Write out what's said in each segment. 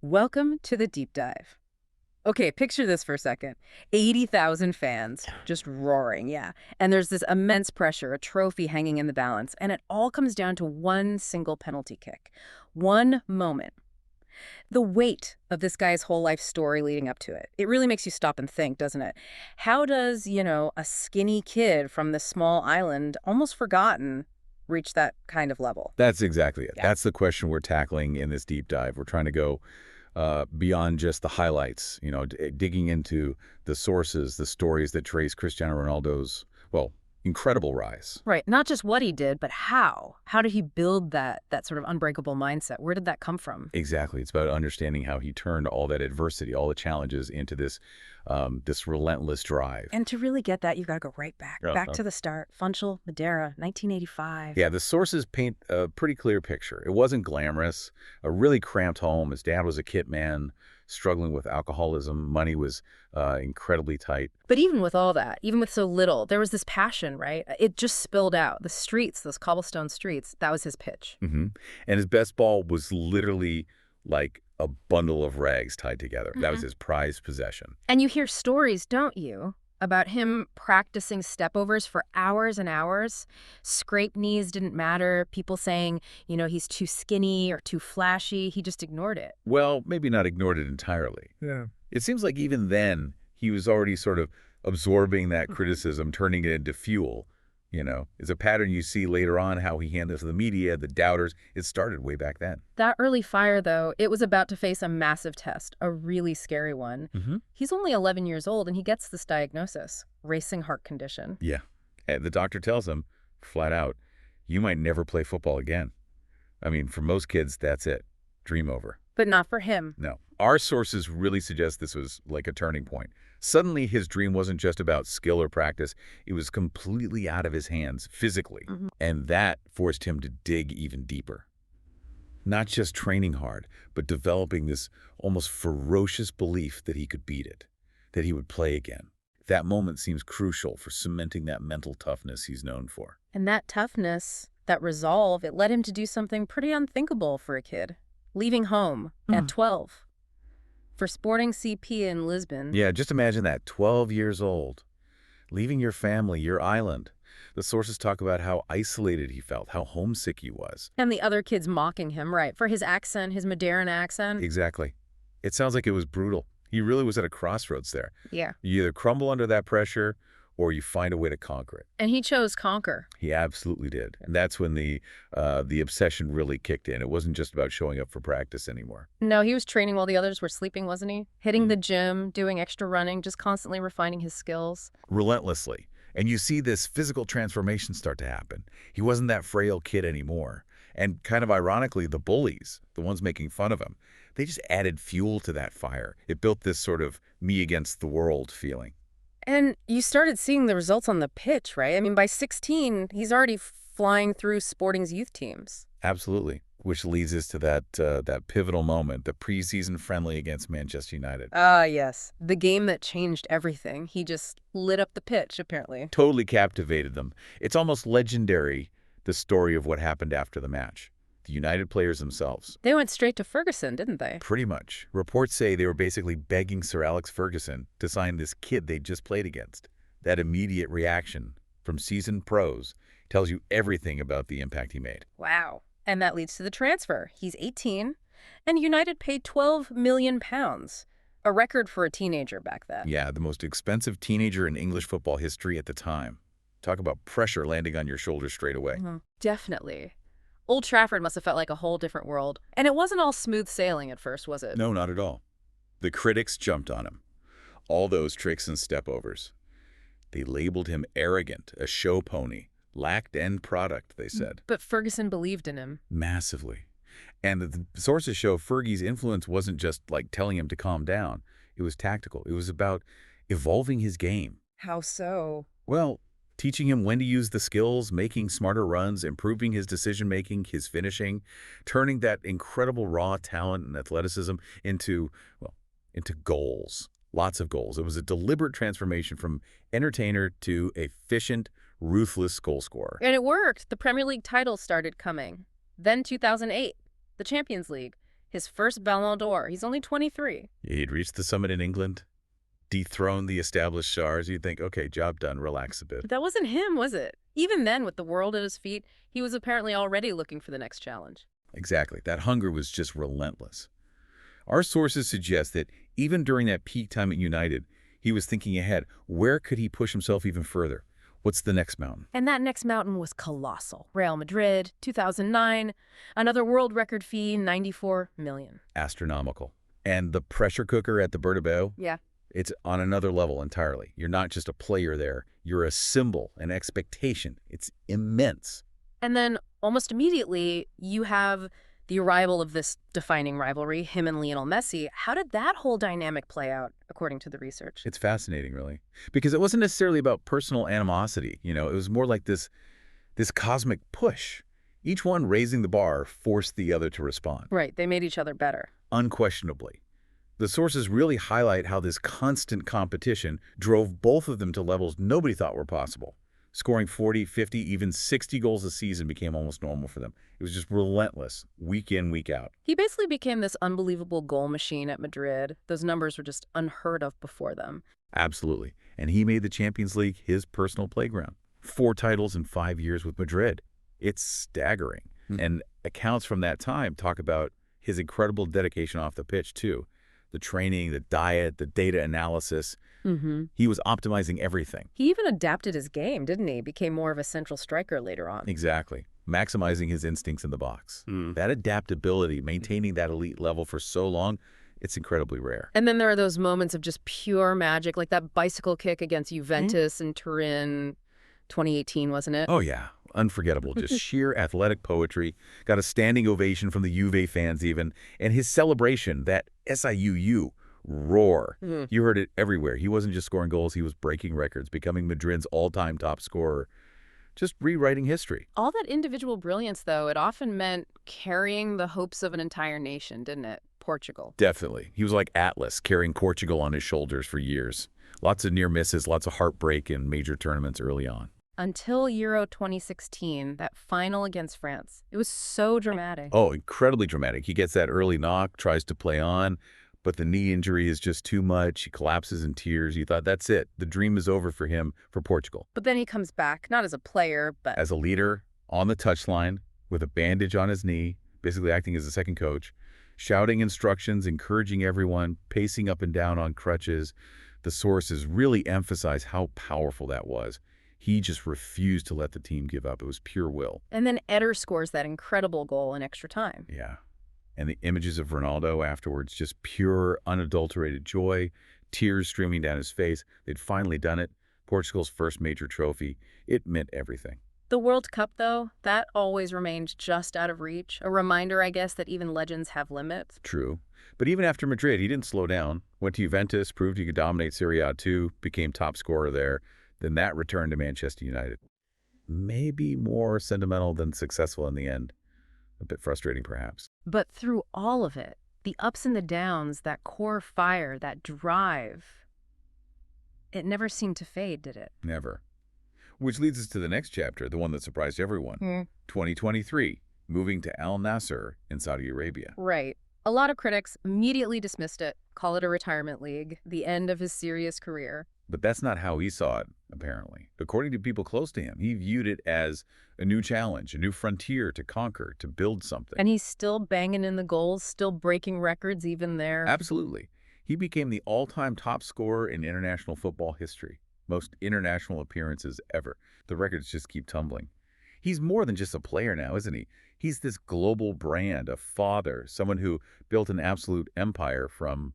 Welcome to the deep dive. Okay, picture this for a second. 80,000 fans just roaring, yeah. And there's this immense pressure, a trophy hanging in the balance, and it all comes down to one single penalty kick. One moment. The weight of this guy's whole life story leading up to it. It really makes you stop and think, doesn't it? How does, a skinny kid from this small island, almost forgotten, reach that kind of level? That's exactly it. Yeah. That's the question we're tackling in this deep dive. We're trying to go beyond just the highlights, digging into the sources, the stories that trace Cristiano Ronaldo's, well, incredible rise. Right. Not just what he did, but how. How did he build that sort of unbreakable mindset? Where did that come from? Exactly. It's about understanding how he turned all that adversity, all the challenges into this relentless drive. And to really get that, you've got to go right back. Yeah, Back to the start. Funchal, Madeira, 1985. Yeah, the sources paint a pretty clear picture. It wasn't glamorous, a really cramped home. His dad was a kit man, struggling with alcoholism. Money was incredibly tight. But even with all that, even with so little, there was this passion, right? It just spilled out. The streets, those cobblestone streets, that was his pitch. And his best ball was literally like a bundle of rags tied together. That was his prized possession. And you hear stories, don't you, about him practicing stepovers for hours and hours. Scraped knees didn't matter. People saying, he's too skinny or too flashy. He just ignored it. Well, maybe not ignored it entirely. Yeah. It seems like even then, he was already sort of absorbing that criticism, turning it into fuel. It's a pattern you see later on, how he handles the media, the doubters. It started way back then. That early fire, though, it was about to face a massive test, a really scary one. He's only 11 years old, and he gets this diagnosis, racing heart condition. Yeah. And the doctor tells him, flat out, you might never play football again. I mean, for most kids, that's it. Dream over. But not for him. No. Our sources really suggest this was like a turning point. Suddenly, his dream wasn't just about skill or practice. It was completely out of his hands, physically. And that forced him to dig even deeper. Not just training hard, but developing this almost ferocious belief that he could beat it, that he would play again. That moment seems crucial for cementing that mental toughness he's known for. And that toughness, that resolve, it led him to do something pretty unthinkable for a kid. Leaving home at 12. For Sporting CP in Lisbon. Yeah, just imagine that, 12 years old, leaving your family, your island. The sources talk about how isolated he felt, how homesick he was. And the other kids mocking him, right, for his accent, his Madeiran accent. Exactly. It sounds like it was brutal. He really was at a crossroads there. Yeah. You either crumble under that pressure or you find a way to conquer it. And he chose conquer. He absolutely did. And that's when the obsession really kicked in. It wasn't just about showing up for practice anymore. No, he was training while the others were sleeping, wasn't he? Hitting the gym, doing extra running, just constantly refining his skills. Relentlessly. And you see this physical transformation start to happen. He wasn't that frail kid anymore. And kind of ironically, the bullies, the ones making fun of him, they just added fuel to that fire. It built this sort of me against the world feeling. And you started seeing the results on the pitch, right? I mean, by 16, he's already flying through Sporting's youth teams. Absolutely. Which leads us to that pivotal moment, the preseason friendly against Manchester United. Ah, yes. The game that changed everything. He just lit up the pitch, apparently. Totally captivated them. It's almost legendary, the story of what happened after the match. The United players themselves. They went straight to Ferguson, didn't they? Pretty much. Reports say they were basically begging Sir Alex Ferguson to sign this kid they'd just played against. That immediate reaction from seasoned pros tells you everything about the impact he made. Wow. And that leads to the transfer. He's 18, and United paid £12 million, a record for a teenager back then. Yeah, the most expensive teenager in English football history at the time. Talk about pressure landing on your shoulders straight away. Definitely. Old Trafford must have felt like a whole different world. And it wasn't all smooth sailing at first, was it? No, not at all. The critics jumped on him. All those tricks and stepovers. They labeled him arrogant, a show pony, lacked end product, they said. But Ferguson believed in him. Massively. And the sources show Fergie's influence wasn't just like telling him to calm down. It was tactical. It was about evolving his game. How so? Well, teaching him when to use the skills, making smarter runs, improving his decision-making, his finishing, turning that incredible raw talent and athleticism into goals. Lots of goals. It was a deliberate transformation from entertainer to efficient, ruthless goal scorer. And it worked. The Premier League title started coming. Then 2008, the Champions League. His first Ballon d'Or. He's only 23. He'd reached the summit in England, dethroned the established stars. You'd think, okay, job done, relax a bit. But that wasn't him, was it? Even then, with the world at his feet, he was apparently already looking for the next challenge. Exactly. That hunger was just relentless. Our sources suggest that even during that peak time at United, he was thinking ahead. Where could he push himself even further? What's the next mountain? And that next mountain was colossal. Real Madrid, 2009, another world record fee, 94 million. Astronomical. And the pressure cooker at the Bernabeu? Yeah. It's on another level entirely. You're not just a player there. You're a symbol, an expectation. It's immense. And then almost immediately, you have the arrival of this defining rivalry, him and Lionel Messi. How did that whole dynamic play out, according to the research? It's fascinating, really, because it wasn't necessarily about personal animosity. It was more like this cosmic push. Each one raising the bar forced the other to respond. Right, they made each other better. Unquestionably. The sources really highlight how this constant competition drove both of them to levels nobody thought were possible. Scoring 40, 50, even 60 goals a season became almost normal for them. It was just relentless, week in, week out. He basically became this unbelievable goal machine at Madrid. Those numbers were just unheard of before them. Absolutely. And he made the Champions League his personal playground. 4 titles in 5 years with Madrid. It's staggering. And accounts from that time talk about his incredible dedication off the pitch, too. The training, the diet, the data analysis. He was optimizing everything. He even adapted his game, didn't he? Became more of a central striker later on. Exactly. Maximizing his instincts in the box. That adaptability, maintaining that elite level for so long, it's incredibly rare. And then there are those moments of just pure magic, like that bicycle kick against Juventus in Turin 2018, wasn't it? Oh, yeah. Unforgettable. Just sheer athletic poetry. Got a standing ovation from the Juve fans even. And his celebration, that SIUU roar. You heard it everywhere. He wasn't just scoring goals. He was breaking records, becoming Madrid's all-time top scorer. Just rewriting history. All that individual brilliance, though, it often meant carrying the hopes of an entire nation, didn't it? Portugal. Definitely. He was like Atlas, carrying Portugal on his shoulders for years. Lots of near misses, lots of heartbreak in major tournaments early on. Until Euro 2016, that final against France. It was so dramatic. Oh, incredibly dramatic. He gets that early knock, tries to play on, but the knee injury is just too much. He collapses in tears. You thought, that's it. The dream is over for him, for Portugal. But then he comes back, not as a player, but as a leader, on the touchline, with a bandage on his knee, basically acting as a second coach, shouting instructions, encouraging everyone, pacing up and down on crutches. The sources really emphasize how powerful that was. He just refused to let the team give up. It was pure will. And then Eder scores that incredible goal in extra time. Yeah. And the images of Ronaldo afterwards, just pure, unadulterated joy, tears streaming down his face. They'd finally done it. Portugal's first major trophy. It meant everything. The World Cup, though, that always remained just out of reach. A reminder, I guess, that even legends have limits. True. But even after Madrid, he didn't slow down. Went to Juventus, proved he could dominate Serie A too, became top scorer there. Then that returned to Manchester United. Maybe more sentimental than successful in the end. A bit frustrating, perhaps. But through all of it, the ups and the downs, that core fire, that drive, it never seemed to fade, did it? Never. Which leads us to the next chapter, the one that surprised everyone. 2023, moving to Al Nassr in Saudi Arabia. Right. A lot of critics immediately dismissed it, call it a retirement league, the end of his serious career. But that's not how he saw it, apparently. According to people close to him, he viewed it as a new challenge, a new frontier to conquer, to build something. And he's still banging in the goals, still breaking records even there. Absolutely. He became the all-time top scorer in international football history. Most international appearances ever. The records just keep tumbling. He's more than just a player now, isn't he? He's this global brand, a father, someone who built an absolute empire from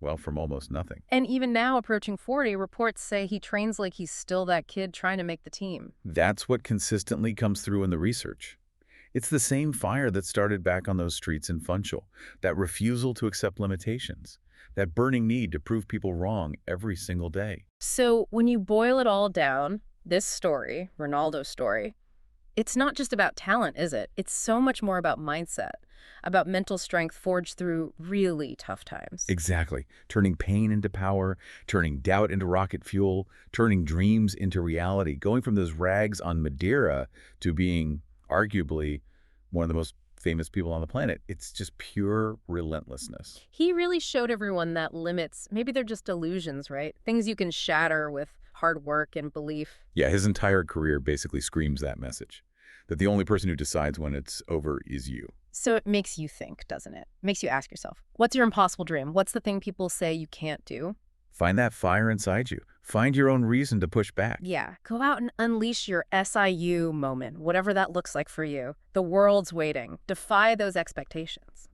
almost nothing. And even now, approaching 40, reports say he trains like he's still that kid trying to make the team. That's what consistently comes through in the research. It's the same fire that started back on those streets in Funchal, that refusal to accept limitations, that burning need to prove people wrong every single day. So when you boil it all down, this story, Ronaldo's story, it's not just about talent, is it? It's so much more about mindset, about mental strength forged through really tough times. Exactly. Turning pain into power, turning doubt into rocket fuel, turning dreams into reality, going from those rags on Madeira to being arguably one of the most famous people on the planet. It's just pure relentlessness. He really showed everyone that limits, maybe they're just illusions, right? Things you can shatter with hard work and belief. Yeah, his entire career basically screams that message, that the only person who decides when it's over is you. So it makes you think, doesn't it? Makes you ask yourself, what's your impossible dream? What's the thing people say you can't do? Find that fire inside you. Find your own reason to push back. Yeah, go out and unleash your SIU moment, whatever that looks like for you. The world's waiting. Defy those expectations.